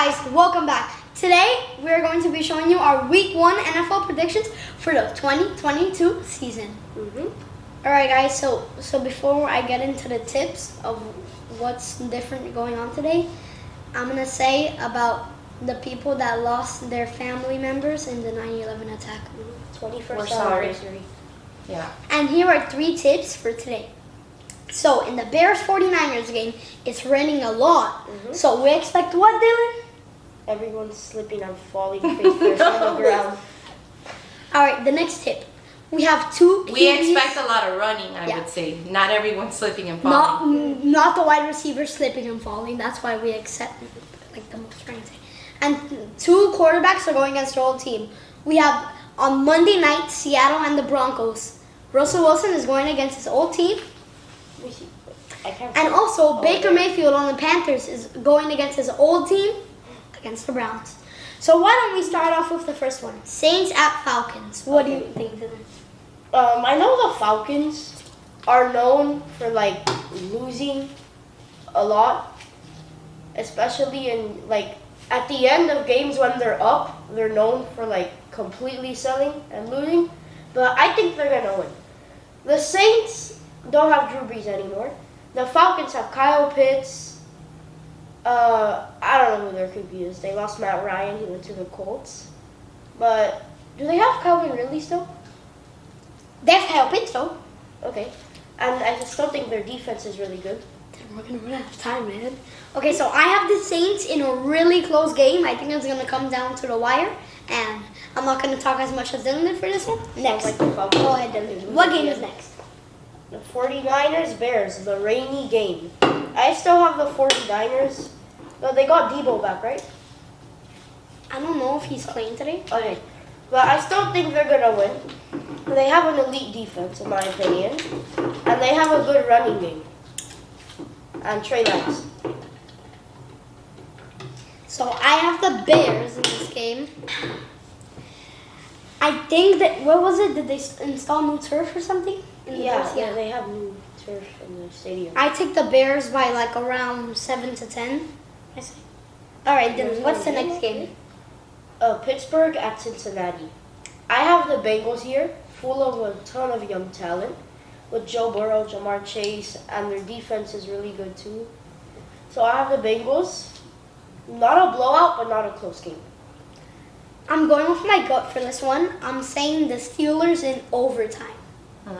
guys, welcome back. Today we're going to be showing you our Week 1 NFL predictions for the 2022 season. Alright guys, so before I get into the tips of what's different going on today, I'm going to say about the people that lost their family members in the 9/11 attack. 21st anniversary. Yeah. And here are 3 tips for today. So in the Bears 49ers game, it's raining a lot. So we expect what, Dylan? Everyone's slipping and falling face first on the ground. Alright, the next tip. We have 2 QBs. We expect a lot of running, I would say. Not everyone slipping and falling. Not the wide receiver slipping and falling. That's why we accept like the most running. And 2 quarterbacks are going against their old team. We have on Monday night, Seattle and the Broncos. Russell Wilson is going against his old team. And also, Baker Mayfield on the Panthers is going against his old team against the Browns. So why don't we start off with the first one? Saints at Falcons. What do you think, Dylan? I know the Falcons are known for like losing a lot, especially in like at the end of games when they're up. They're known for like completely selling and losing, but I think they're gonna win. The Saints don't have Drew Brees anymore. The Falcons have Kyle Pitts. I don't know who their QB is. They lost Matt Ryan. He went to the Colts. But do they have Calvin Ridley still? They have Kyle Pitts though. Okay. And I just don't think their defense is really good. We're going to run out of time, man. Okay, so I have the Saints in a really close game. I think it's going to come down to the wire. And I'm not going to talk as much as Dylan did for this one. Next. Like the Falcons. Go ahead, Dylan. What game is next? The 49ers Bears, the rainy game. I still have the 49ers. But they got Debo back, right? I don't know if he's playing today. Okay. But I still think they're going to win. They have an elite defense, in my opinion. And they have a good running game. And Trey Lance. So I have the Bears in this game. I think that, what was it? Did they install new turf or something? Yeah, they have new turf in the stadium. I take the Bears by like around 7 to 10. I say. All right, then what's the next game? Pittsburgh at Cincinnati. I have the Bengals here, full of a ton of young talent, with Joe Burrow, Jamar Chase, and their defense is really good too. So I have the Bengals. Not a blowout, but not a close game. I'm going with my gut for this one. I'm saying the Steelers in overtime.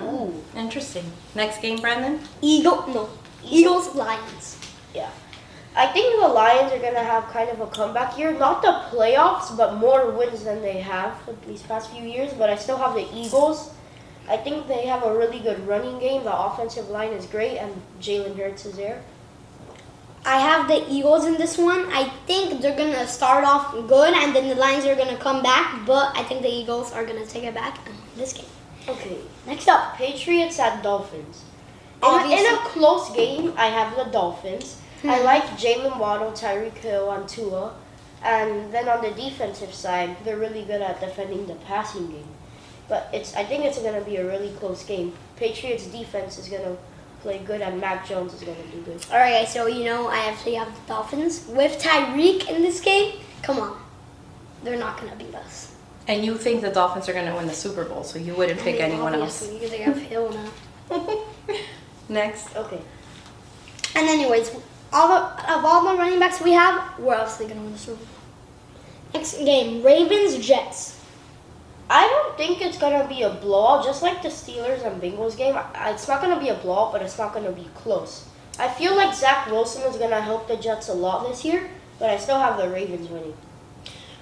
Ooh, interesting. Next game, Brendan? Eagles, Lions. Yeah. I think the Lions are going to have kind of a comeback year. Not the playoffs, but more wins than they have these past few years. But I still have the Eagles. I think they have a really good running game. The offensive line is great, and Jalen Hurts is there. I have the Eagles in this one. I think they're going to start off good, and then the Lions are going to come back. But I think the Eagles are going to take it back in this game. Okay. Next up. Patriots at Dolphins. Obviously. In a close game, I have the Dolphins. I like Jalen Waddle, Tyreek Hill, and Tua. And then on the defensive side, they're really good at defending the passing game. But I think it's going to be a really close game. Patriots defense is going to play good, and Mac Jones is going to do good. All right, so I actually have the Dolphins. With Tyreek in this game, come on. They're not going to beat us. And you think the Dolphins are going to win the Super Bowl, so you wouldn't pick anyone else. Obviously, because they have Hill now. Next. Okay. And anyways, all the running backs we have, we're obviously going to win the Super Bowl. Next game, Ravens-Jets. I don't think it's going to be a blowout, just like the Steelers and Bengals game. It's not going to be a blowout, but it's not going to be close. I feel like Zach Wilson is going to help the Jets a lot this year, but I still have the Ravens winning.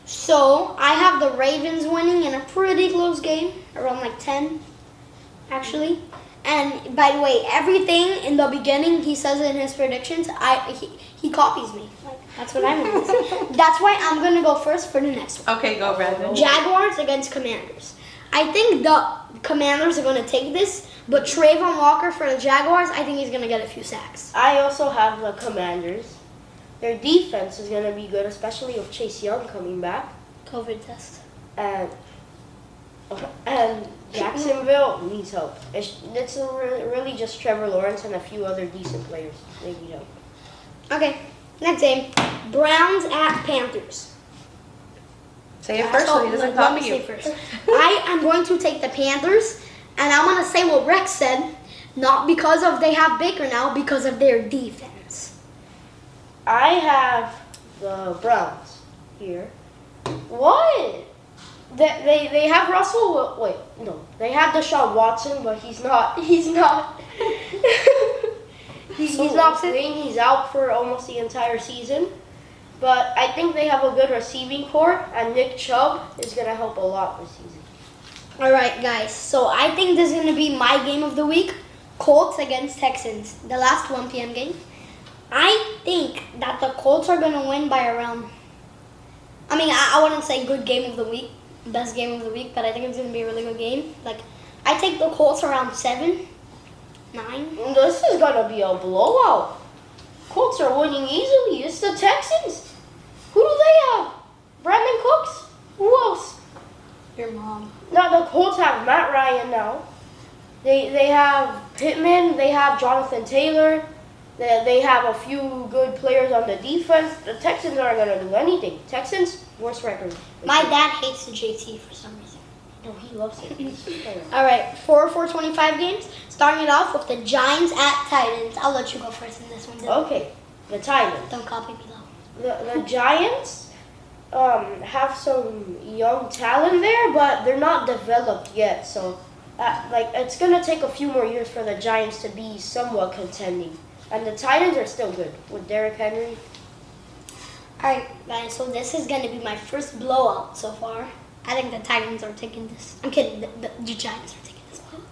So, I have the Ravens winning in a pretty close game, around like 10, actually. And by the way, everything in the beginning he says in his predictions, he copies me. Like, that's what I'm going to say. That's why I'm going to go first for the next one. Okay, go, Brendan. Jaguars against Commanders. I think the Commanders are going to take this, but Trayvon Walker for the Jaguars, I think he's going to get a few sacks. I also have the Commanders. Their defense is going to be good, especially with Chase Young coming back. COVID test. And Jacksonville needs help. It's really just Trevor Lawrence and a few other decent players. They need help. Okay, Next game, Browns at Panthers. Say it first so he doesn't let me copy say you. first. I am going to take the Panthers, and I'm going to say what Rex said, not because of they have Baker now, because of their defense. I have the Browns here. What? They have Russell. Wait, no. They have Deshaun Watson, but he's not. He's not playing. He's out for almost the entire season. But I think they have a good receiving core, and Nick Chubb is gonna help a lot this season. All right, guys. So I think this is going to be my game of the week. Colts against Texans, the last 1 p.m. game. I think that the Colts are going to win by around, I wouldn't say good game of the week, best game of the week, but I think it's going to be a really good game. Like, I take the Colts around 7, 9. This is gonna be a blowout. Colts are winning easily. It's the Texans. Who do they have? Brandon Cooks? Who else? Your mom. Now the Colts have Matt Ryan now. They have Pittman. They have Jonathan Taylor. They have a few good players on the defense. The Texans aren't gonna do anything. Texans, worst record. My dad hates the JT for some reason. No, he loves it. All right, 4-4-25 games. Starting it off with the Giants at Titans. I'll let you go first in this one. Dylan. Okay, the Titans. Don't copy me though. The Giants have some young talent there, but they're not developed yet. So, it's gonna take a few more years for the Giants to be somewhat contending. And the Titans are still good with Derrick Henry. All right, guys. So this is gonna be my first blowout so far. I think the Titans are taking this. I'm kidding. The Giants are taking this one.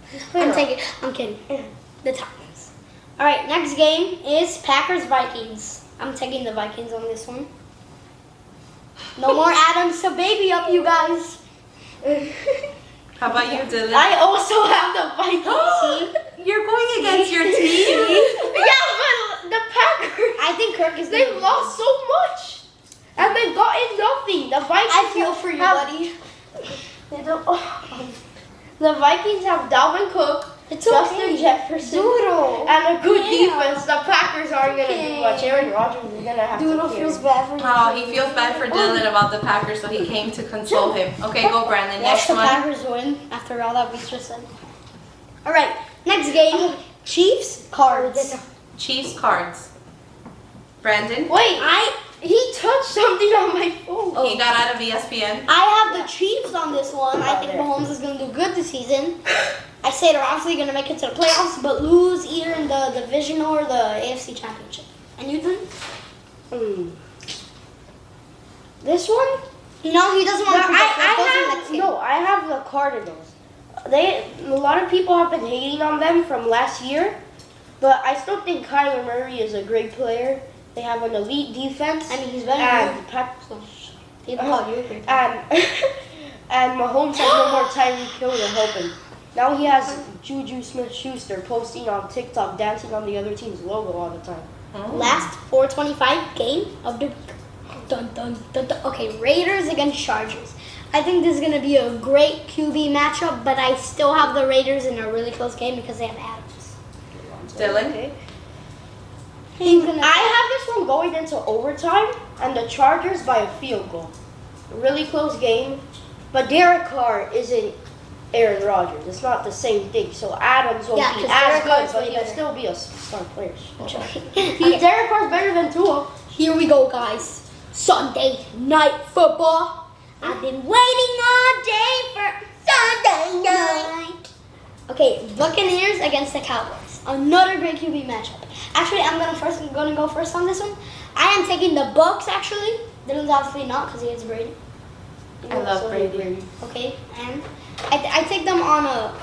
I'm kidding. The Titans. All right, next game is Packers-Vikings. I'm taking the Vikings on this one. No more Adams to baby up, you guys. How about you, Dylan? I also have the Vikings. You're going against your team? Yeah, but the Packers. I think Kirk is. They've lost so much. And they've gotten nothing. The Vikings. I feel for you, buddy. The Vikings have Dalvin Cook, It's Justin okay. Jefferson, Doodle. and a good Yeah. defense. The Packers aren't gonna do much. Aaron Rodgers is gonna have Doodle to feels bad for you. Oh, he feels bad for Dylan about the Packers, so he came to console him. Okay, go Brandon. Watch Next the one. Packers win after all that we just said. All right, next game: Chiefs Cards. Chiefs cards. Brandon. Wait, he touched something on my phone. He got out of ESPN. I have the Chiefs on this one. I think Mahomes is going to do good this season. I say they're obviously going to make it to the playoffs, but lose either in the division or the AFC Championship. And you think? This one? No, he doesn't want to predict. That goes in next game. I have the Cardinals. A lot of people have been hating on them from last year, but I still think Kyler Murray is a great player. They have an elite defense. I mean, he's better and than people call you a great player. and Mahomes has no more Tyreek Hill to help him. Now he has Juju Smith-Schuster posting on TikTok, dancing on the other team's logo all the time. Last 425 game of the dun, dun, dun, dun. Okay, Raiders against Chargers. I think this is going to be a great QB matchup, but I still have the Raiders in a really close game because they have Adams. Dylan. Okay. I I have this one going into overtime, and the Chargers by a field goal. A really close game, but Derek Carr isn't Aaron Rodgers. It's not the same thing. So Adams won't be 'cause as Derek Carr good, is but way he'll better. still be a star player. Okay. Derek Carr's better than Tua. Here we go, guys. Sunday night football. I've been waiting all day for Sunday night. Okay, Buccaneers against the Cowboys. Another great QB matchup. Actually, I'm gonna go first on this one. I am taking the Bucks. Actually, Dylan's obviously not because he hates Brady. I love Brady. Okay, and I take them on a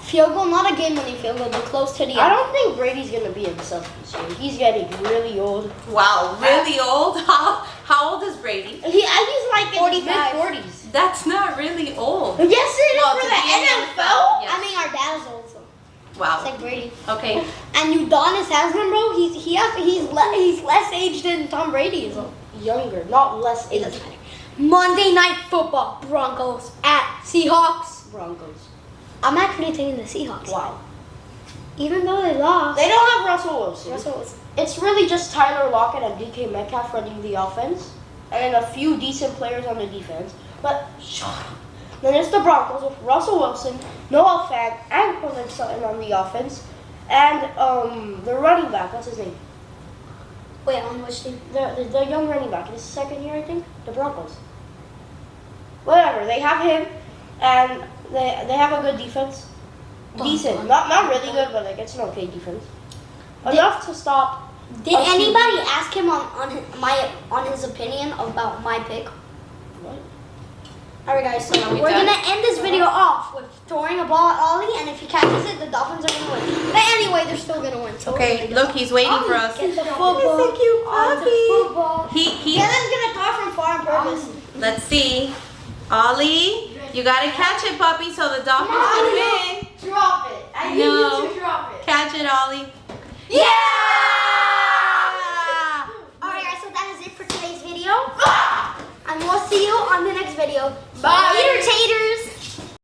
field goal, not a game-winning field goal, but close to the end. I don't think Brady's gonna be himself this year. He's getting really old. Wow, really old? How old is Brady? He's like in his 45. mid-40s. That's not really old. Yes, it is Well, for to the be in NFL. yes. I mean, our dad is old, so it's Wow. like Brady. Okay. And Udonis Haslam, bro, he's less aged than Tom Brady is. Younger, not less It age. doesn't matter. Monday Night Football, Broncos at Seahawks. Broncos. I'm actually taking the Seahawks. Wow. Even though they lost. They don't have Russell Wilson. Russell was it's really just Tyler Lockett and DK Metcalf running the offense, and then a few decent players on the defense. But then it's the Broncos with Russell Wilson, Noah Fant, and Courtland Sutton on the offense, and the running back. What's his name? Wait, on which team? The young running back. His second year, I think. The Broncos. Whatever. They have him, and they have a good defense. Decent. Not really good, but like it's an okay defense. Enough to stop. Did anybody ask him on his opinion about my pick? What? Alright guys, so Are we we're done? gonna end this video off with throwing a ball at Ollie, and if he catches it, the Dolphins are gonna win. But anyway, they're still gonna win. So Okay, look, he's waiting for us. Get the He's football. so cute, On the puppy. football. He. Dylan's gonna throw it from far on purpose. Let's see. Ollie, you gotta catch it, puppy, so the Dolphins can win. Drop it. I need No. you to drop it. Catch it, Ollie. Yeah! Alright guys, so that is it for today's video. And we'll see you on the next video. Bye. Later, taters!